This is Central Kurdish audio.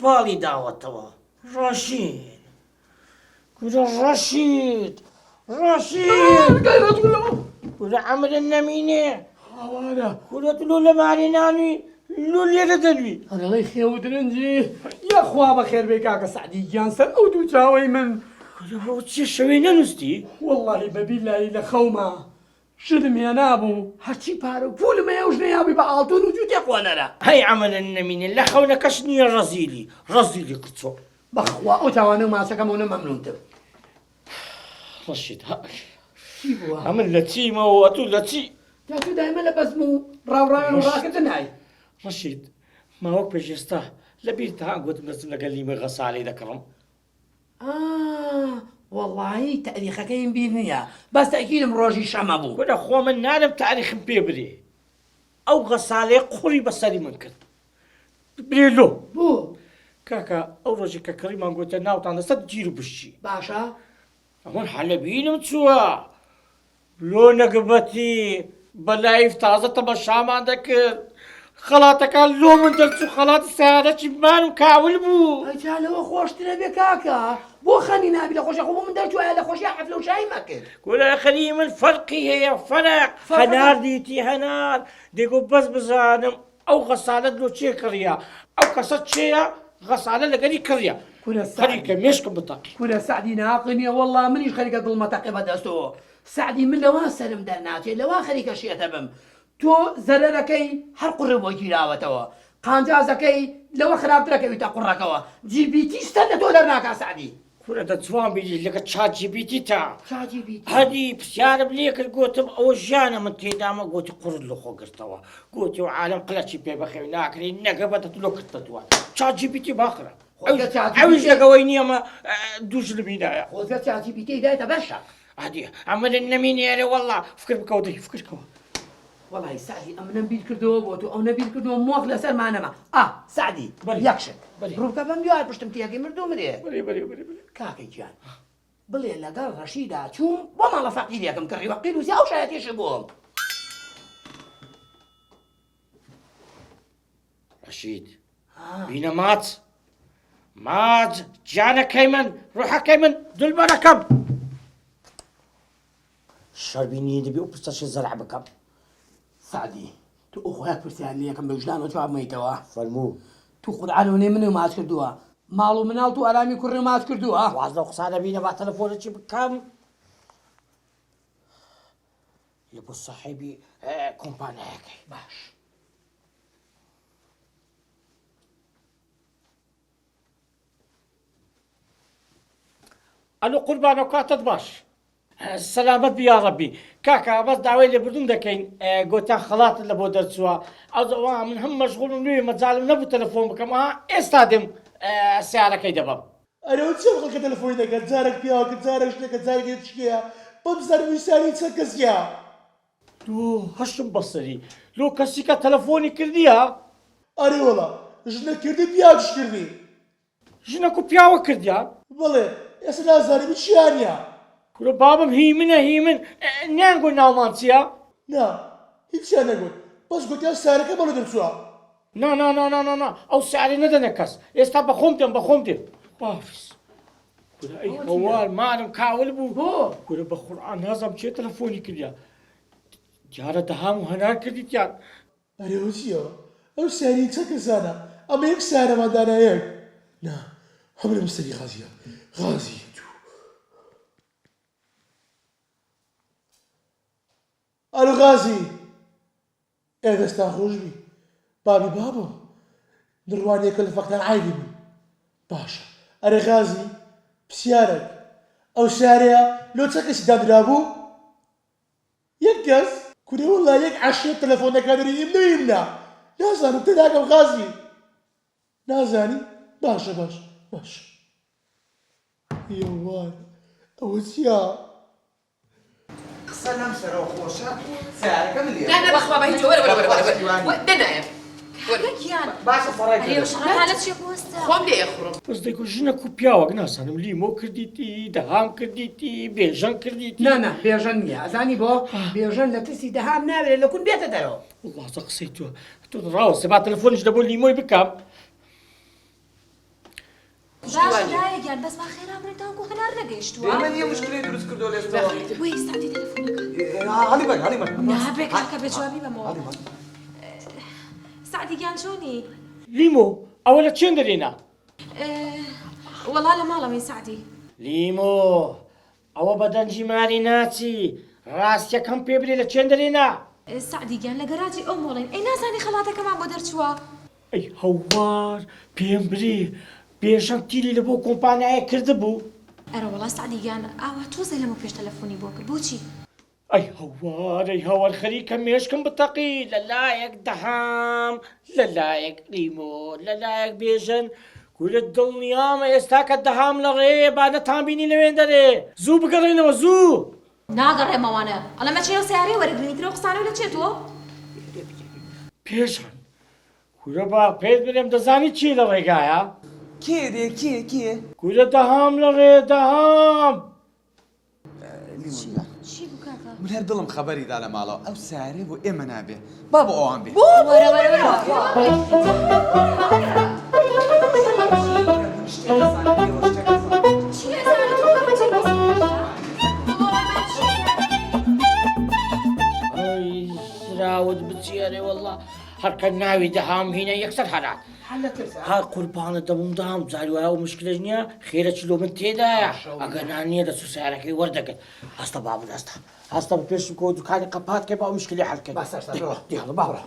باڵی داوەتەوە ڕەشید کورە ڕەشید کورە ئەمرە نەمینێ کورە لۆ لە مارێنانوی لۆ لێرە دەنوی هەڵی خێو درنجی یاخوا بە خێر بێ کاکە سعدی گیان سەر ئەو دوو چاوەی من چی شەوەی نەنووستی؟ وەڵڵاهی بەبیلایی لە خەوما شتم هێ نابوو هەرچی پارە و پولمە ئەو ژنەیابی بە ئاڵتون و جووتێ خۆنەرە هەی ئەمەە نەمینێ لە خەونەکەش نییە ڕەزیلی کچۆ بەخوا ئەو تاوانە و ماسەکەمەونە مەمنونتم ڕەشید چی بووە؟ ئەمن لە چیمەوە تو لە چی؟ یا تو دایمە لە بەزم و ڕاوڕاوێن و ڕاکردن نای ڕەشید ماوەک پێشێستا لە بیرتە گوتم دەچم لەگەڵ لیمە غەسالەی دەکڕم وەڵڵاهی تاریخەکەیم بیر نییە بەس تەکیدم ڕۆژی شەمە بوو وەرە خۆ من نادەم تاریخم پێ برێ ئەو غەسالەیە قوڕی بەسەری من کرد برێ لۆ بوو کاکە ئەو ڕۆژی کە کڕیمان گوتە ناوتان دەسەد گیر و بشی باشە ئەمن حەلەبینم چووە لۆ نەگبەتی بەلایف تازە تەمەشامان دەکرد خەڵاتەکان لۆ من دەرچوو خەڵاتی سیارەکی مان و کاول بوو ئەجا لەوە خۆشترە بێ کاکە بۆ خەنی نابی لە خۆشە خۆ من دەرچوایە لە خۆشی حەفلە و شایی مەکرد گوڵە خەری من فەرقی هەیە فەرق هەنار دیتی هەنار دێگۆ بەس بزانم ئەو غەسالەت لۆ چێ کڕیا ئەو کەسە چێە غەسالە لەگەری کڕیا خەریکە مێشکم بتەقی کورە سعدی ناقنیە وەڵڵا منیش خەریکە دڵمەتەقی بەدەستەوە سعدی من لەوا سەرم دەرناچێت لەوا خەریکە شێتە بم تۆ زەرەرەکەی هەر قوڕێ بۆ گیراوەتەوە قانجازەکەی لەوە خراپترەکەویتە قوڕەکەەوە جیبیتی ستە لە تۆ دەرناکە سعدی کورە دەجوان بیری لەگە چات جیبیتی تا چاجیبیتی هەدی پرسیارم لێ کرد گوتم ئەوە ژیانە من تێدامە گوتی قورت لە خۆگرتەوە گوتی و عالم قلەچی پێ بەخێو ناکرێت نەگەبەتە لۆ کردتە دووان چات جیبیتی باخرە ئەوش لەگەوەی نیەمە دووش لەبینایە خۆزگە چاجیبیتی دایتە بەشە عادی ئەمە نەمینێرە وەڵڵا فکر بکەوتەی فکرکەوە وەڵی سعدی ئەمنم بیر کردەوە بۆ تو ئەو نەبیر کردەوە مۆخ لەسەرمانەما سعدی یەکشت ڕووکە بەم دیوار پشتم تێکی مردوو مرێ کاکەی گیان بڵێ لەگەڵ ڕەشیدا چووم بۆ ماڵە فەقیرێکم کڕی وە قیلوسی ئەو شایەتیش بووم ڕەشید بینە ماچ گیانەکەی من ڕوحەکەی من دولبەرەکەم شەربینی دەبێ و پستەشی زەرع بکەم سعدی تو ئەو خۆیان پرسیان یەکەم بە وجدانەوە جواب مەیتەوە فەرموو تو قورئانەوەی من ماچ کردووە ماڵ و مناڵ تو ئارامی کوڕی ماچ کردووە واز لەو قسانە بینە با تەلەفۆنێکی بکەم لە بۆ ساحیبی کۆمپانیایەکەی باش ئەلو قوربانە کاتت باش سەلامەت بیا ڕەبی کاکە بەس داوای لێبوردن دەکەین گۆتان خەڵاتت لە بۆ دەرچووە ئەوزەوە من هەم مەشغوڵم نوێ مەجاالم نەبوو تەلەفۆن بکەم ئێستا دێم سیارەکەی دەبم ئەرەوە چێ بڵکە تەلەفۆنی دەکات جارێک پیاوەکە جارێک شتێکە جارێک شتەیە بەم زەرویسانی چەند کەسیە تۆ هەشم بەسەری لۆ کەسی کە تەلەفۆنی کردیە ئەرێ وەڵا ژنە کردی پیاوش کردی ژنەک و پیاوە کردیا بڵێ ئێستا نازانم چیانە کورە بابم هی من نیانگۆ ناومان چییە؟ نا هیچیان نەگوت بەس گوتیان سارەکە بەڵە دەرچووە نا ئەو سیارە نەدەنە کەس ئێستا بەخۆم دێم بافیس کورە ئەی هەوار مارم کاول بوو کورە بە قورئان نازانم چێ تەلەفۆنی کردیا دیارە دەهام و هەنار کردیتیان ئەرێوە چیەوە ئەو ساری چەند کەسانە ئەمە یەک سارەماندانایەک نا هەم لە مستەری غازیە غازی ئەلو غازی ئێدەستا خۆش بی بابی بابم نڕوانیەکە لە فەقدان عایبی بوو باشە ئەرێ غازی پرسیارێک ئەو سارەیە لۆ چەند کەسی دادرا بوو یەک کەس کورێ وەڵڵا یەک عەشیە تەلەفۆنەکە دەری ئیمنا نازانم تێداگەم غازی نازانی باشە باش یێوان ئەوە چییە قسە لەم سەرەوە خۆشە سیارەکە من لێ لا بەخوا بە هیچ وەرە دەنایە باشە فەڕای خۆم لێ یەخڕم بەس دەیگو ژنەک و پیاوەک ناسانم لیمۆ کردیتی دەهام کردیتی بێژەن کردیتی نا بێژەن نییە ئەزانی بۆ بێژەن لە ترسی دەهام ناوێت لە کون بێتە دەرەوە وڵاتە قسەی تۆ ڕاوەسێ با تەلەفۆنیش لە بۆ لیمۆی بکەم باش دایگیان بەس با خێرا بڕێتەوە هەنار نەگەیشتووە من یه مشکلی دروست کردو لێستەوە وی سعدی تەلەفۆنەکە هەڵی بەر نابێ کاکە بێ جوابی بەمەوە سعدی گیان چۆنی لیمۆ ئەوە لە چێن دەرێنا وەڵا لە ماڵەوەی سعدی لیمۆ ئەوە بەدەنجی ماری ناچی ڕاستیەکەم پێ برێ لە چێن دەرێنا سعدی گیان لە گەراجی ئەو مۆڵین ئەی نازانی خەڵاتەکەمان بۆ دەرچووە ئەی هەوار پێم برێ پێشەم تیری لە بۆ کۆمپانیایە کردبوو ئەرە وەڵا سعدی گیان ئاوا تۆزێ لەمە پێش تەلەفۆنی بۆ کرد بۆچی ئەی هەوار ئەی هەوار خەریکە مێشکم بتەقی لەلایەک دەهام لەلایەک لیمۆ لەلایەک بێژن گورە دڵنیامە ئێستا کە دەهام لە ڕێ با نەتانبینی لەوێن دەرێ زوو بگەڕێنەوە زوو ناگەڕێمەوانە ئەڵە مەچێ سیارەی وەرەگرنیترەوە قسانەوە لە چێتوە پێشان گورە با پێت برێم دەزانی چی لە ڕێگایە کێ دێ کێ گورە دەهام لە ڕێ دەهام چی بوو کاکە من هەر دڵم خەبەری دا لە ماڵەوە ئەو سارێ بۆ ئێمە نابێ با بۆ ئەوان بێ وەرە وەرە ئەی راوت بچێرێ وەڵڵا هەرکە ناوی دەهام هینە یەکسەر هەرات ها قوربانە دەبم دام جاری وایە و مشکلش نییە خێرە چلۆ من تێدایە ئەگەر نانیە دەچوو سیارەکەی وەردەگرت هەستە بابم هەستە بە پێشم کۆ دوکانی قەپات کێ با ئەو مشکلی حەڵکەی باشە دیاڵە باڕە